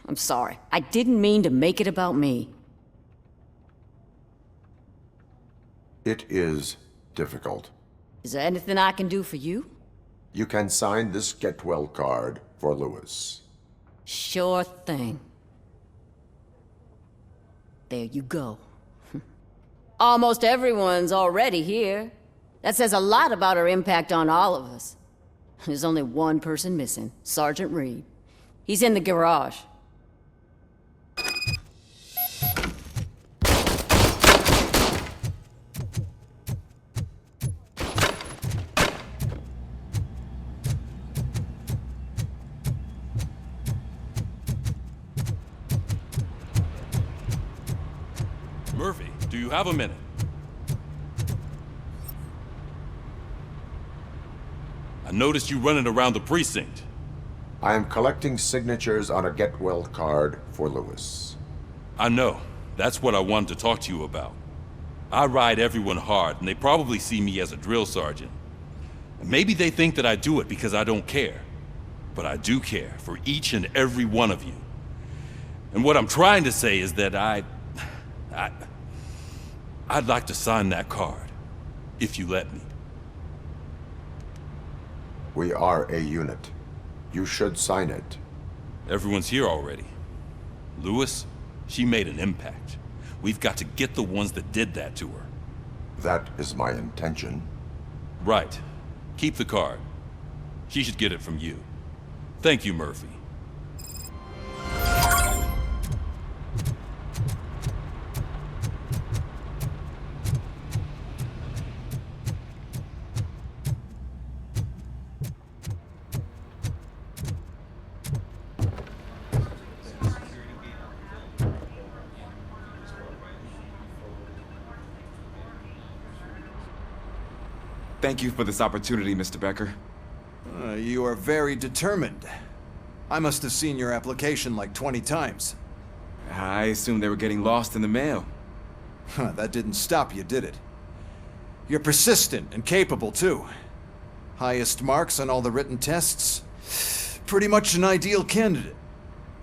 I'm sorry. I didn't mean to make it about me. It is difficult. Is there anything I can do for you? You can sign this get well card for Lewis. Sure thing. There you go. Almost everyone's already here. That says a lot about her impact on all of us. There's only one person missing, Sergeant Reed. He's in the garage. Murphy, do you have a minute? I noticed you running around the precinct. I am collecting signatures on a get-well card for Lewis. I know. That's what I wanted to talk to you about. I ride everyone hard, and they probably see me as a drill sergeant. Maybe they think that I do it because I don't care. But I do care for each and every one of you. And what I'm trying to say is that I'd like to sign that card, if you let me. We are a unit. You should sign it. Everyone's here already. Lewis, she made an impact. We've got to get the ones that did that to her. That is my intention. Right. Keep the card. She should get it from you. Thank you, Murphy. Thank you for this opportunity, Mr. Becker. You are very determined. I must have seen your application like 20 times. I assumed they were getting lost in the mail. That didn't stop you, did it? You're persistent and capable, too. Highest marks on all the written tests. Pretty much an ideal candidate.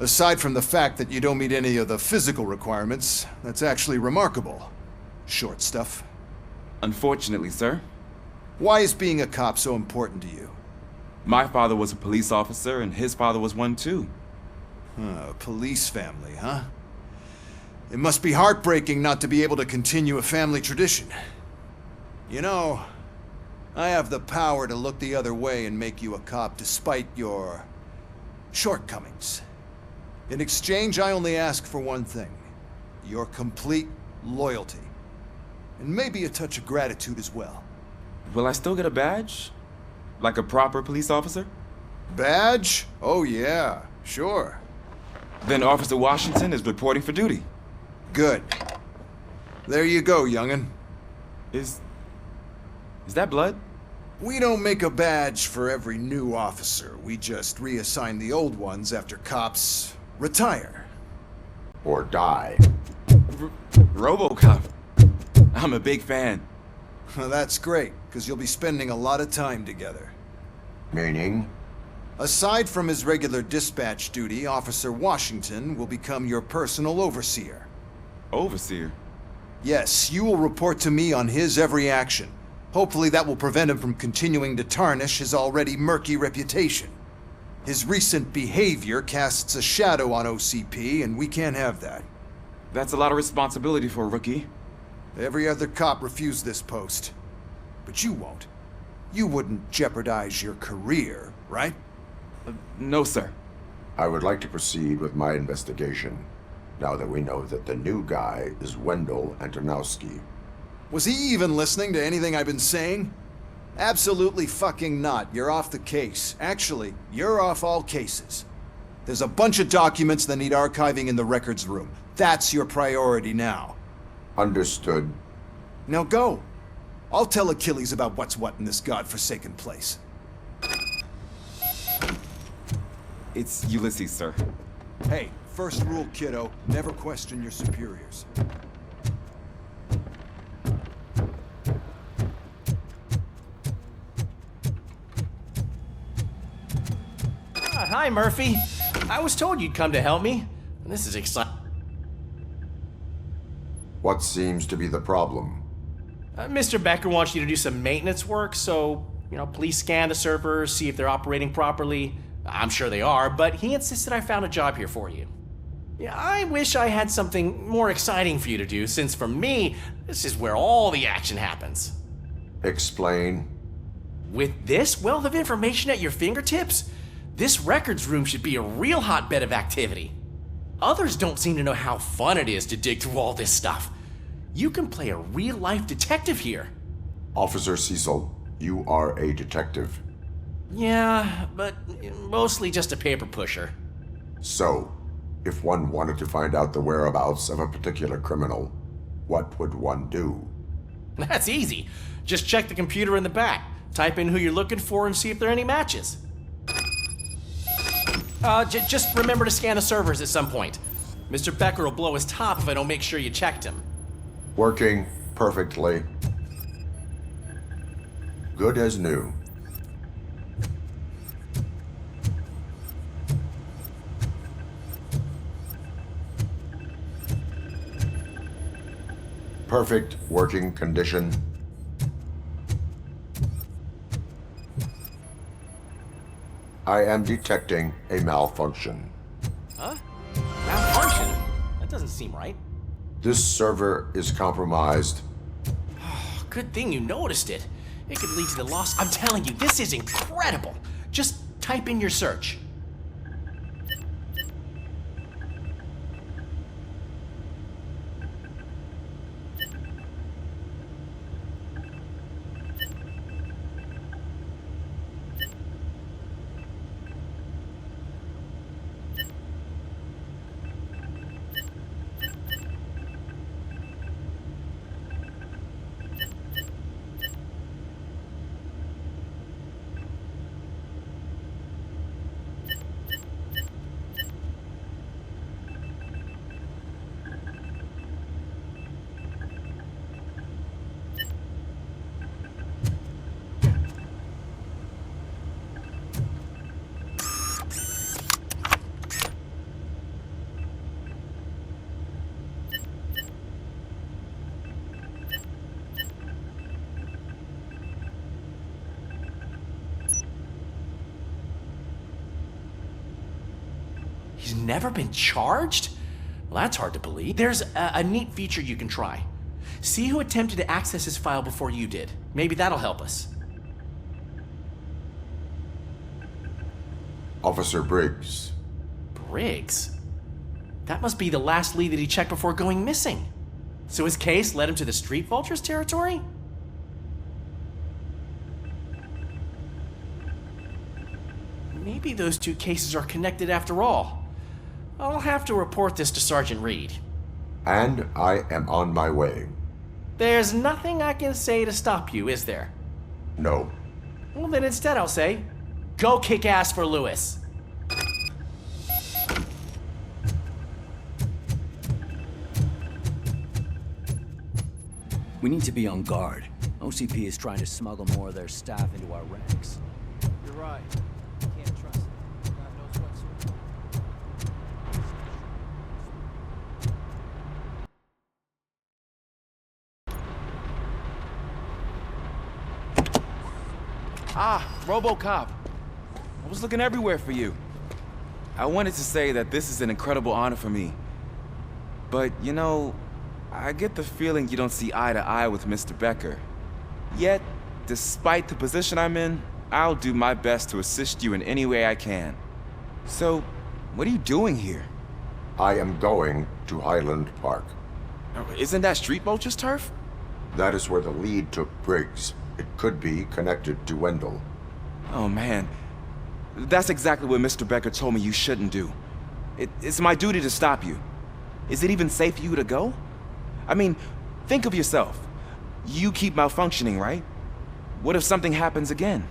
Aside from the fact that you don't meet any of the physical requirements, that's actually remarkable. Short stuff. Unfortunately, sir. Why is being a cop so important to you? My father was a police officer, and his father was one too. A police family, huh? It must be heartbreaking not to be able to continue a family tradition. You know, I have the power to look the other way and make you a cop despite your shortcomings. In exchange, I only ask for one thing. Your complete loyalty. And maybe a touch of gratitude as well. Will I still get a badge? Like a proper police officer? Badge? Oh yeah, sure. Then Officer Washington is reporting for duty. Good. There you go, young'un. Is that blood? We don't make a badge for every new officer. We just reassign the old ones after cops retire. Or die. RoboCop. I'm a big fan. That's great, because you'll be spending a lot of time together. Meaning? Aside from his regular dispatch duty, Officer Washington will become your personal overseer. Overseer? Yes, you will report to me on his every action. Hopefully that will prevent him from continuing to tarnish his already murky reputation. His recent behavior casts a shadow on OCP, and we can't have that. That's a lot of responsibility for a rookie. Every other cop refused this post. But you won't. You wouldn't jeopardize your career, right? No, sir. I would like to proceed with my investigation, now that we know that the new guy is Wendell Antonowski. Was he even listening to anything I've been saying? Absolutely fucking not. You're off the case. Actually, you're off all cases. There's a bunch of documents that need archiving in the records room. That's your priority now. Understood. Now go. I'll tell Achilles about what's what in this godforsaken place. It's Ulysses, sir. Hey, first rule, kiddo. Never question your superiors. Hi, Murphy. I was told you'd come to help me. This is exciting. What seems to be the problem? Mr. Becker wants you to do some maintenance work, so, please scan the servers, see if they're operating properly. I'm sure they are, but he insisted I found a job here for you. Yeah, I wish I had something more exciting for you to do, since for me, this is where all the action happens. Explain. With this wealth of information at your fingertips, this records room should be a real hotbed of activity. Others don't seem to know how fun it is to dig through all this stuff. You can play a real-life detective here. Officer Cecil, you are a detective. Yeah, but mostly just a paper pusher. So, if one wanted to find out the whereabouts of a particular criminal, what would one do? That's easy. Just check the computer in the back, type in who you're looking for, and see if there are any matches. Just remember to scan the servers at some point. Mr. Becker will blow his top if I don't make sure you checked him. Working perfectly. Good as new. Perfect working condition. I am detecting a malfunction. Huh? Malfunction? That doesn't seem right. This server is compromised. Good thing you noticed it. It could lead to the loss. I'm telling you, this is incredible. Just type in your search. He's never been charged? Well, that's hard to believe. There's a neat feature you can try. See who attempted to access his file before you did. Maybe that'll help us. Officer Briggs. Briggs? That must be the last lead that he checked before going missing. So his case led him to the Street Vultures territory? Maybe those two cases are connected after all. I'll have to report this to Sergeant Reed. And I am on my way. There's nothing I can say to stop you, is there? No. Well, then instead I'll say, go kick ass for Lewis. We need to be on guard. OCP is trying to smuggle more of their staff into our ranks. You're right. Can't trust them. God knows what sort of... Ah, RoboCop. I was looking everywhere for you. I wanted to say that this is an incredible honor for me. But, you know, I get the feeling you don't see eye to eye with Mr. Becker. Yet, despite the position I'm in, I'll do my best to assist you in any way I can. So, what are you doing here? I am going to Highland Park. Isn't that Street Vulture's turf? That is where the lead took Briggs. It could be connected to Wendell. Oh man, that's exactly what Mr. Becker told me you shouldn't do. It's my duty to stop you. Is it even safe for you to go? I mean, think of yourself. You keep malfunctioning, right? What if something happens again?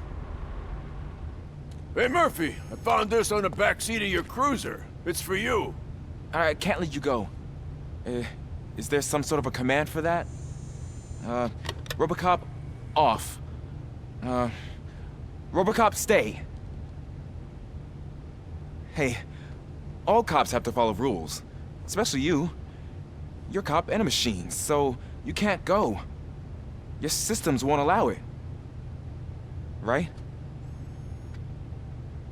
Hey Murphy, I found this on the back seat of your cruiser. It's for you. I can't let you go. Is there some sort of a command for that? RoboCop, off. RoboCop, stay. Hey, all cops have to follow rules. Especially you. You're a cop and a machine, so you can't go. Your systems won't allow it. Right?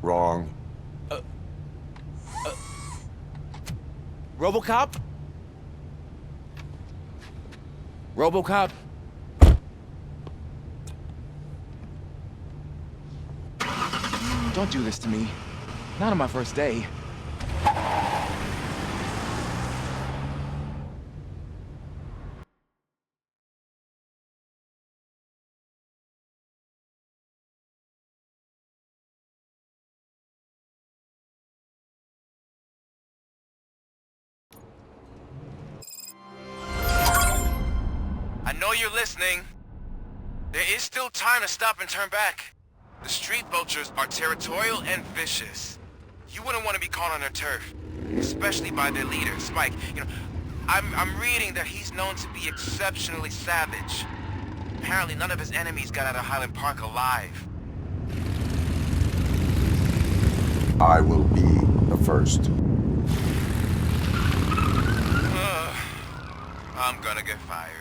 Wrong. RoboCop? RoboCop? Don't do this to me. Not on my first day. I know you're listening. There is still time to stop and turn back. The street vultures are territorial and vicious. You wouldn't want to be caught on their turf, especially by their leader, Spike. You know, I'm reading that he's known to be exceptionally savage. Apparently none of his enemies got out of Highland Park alive. I will be the first. I'm gonna get fired.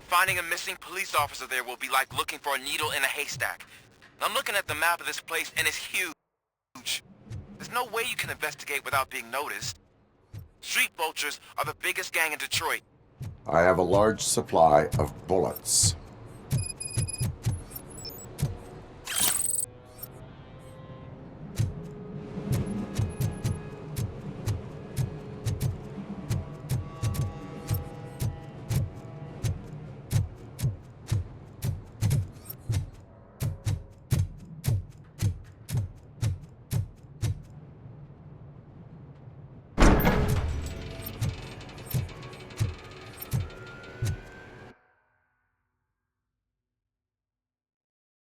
Finding a missing police officer there will be like looking for a needle in a haystack. I'm looking at the map of this place and it's huge. There's no way you can investigate without being noticed. Street vultures are the biggest gang in Detroit. I have a large supply of bullets.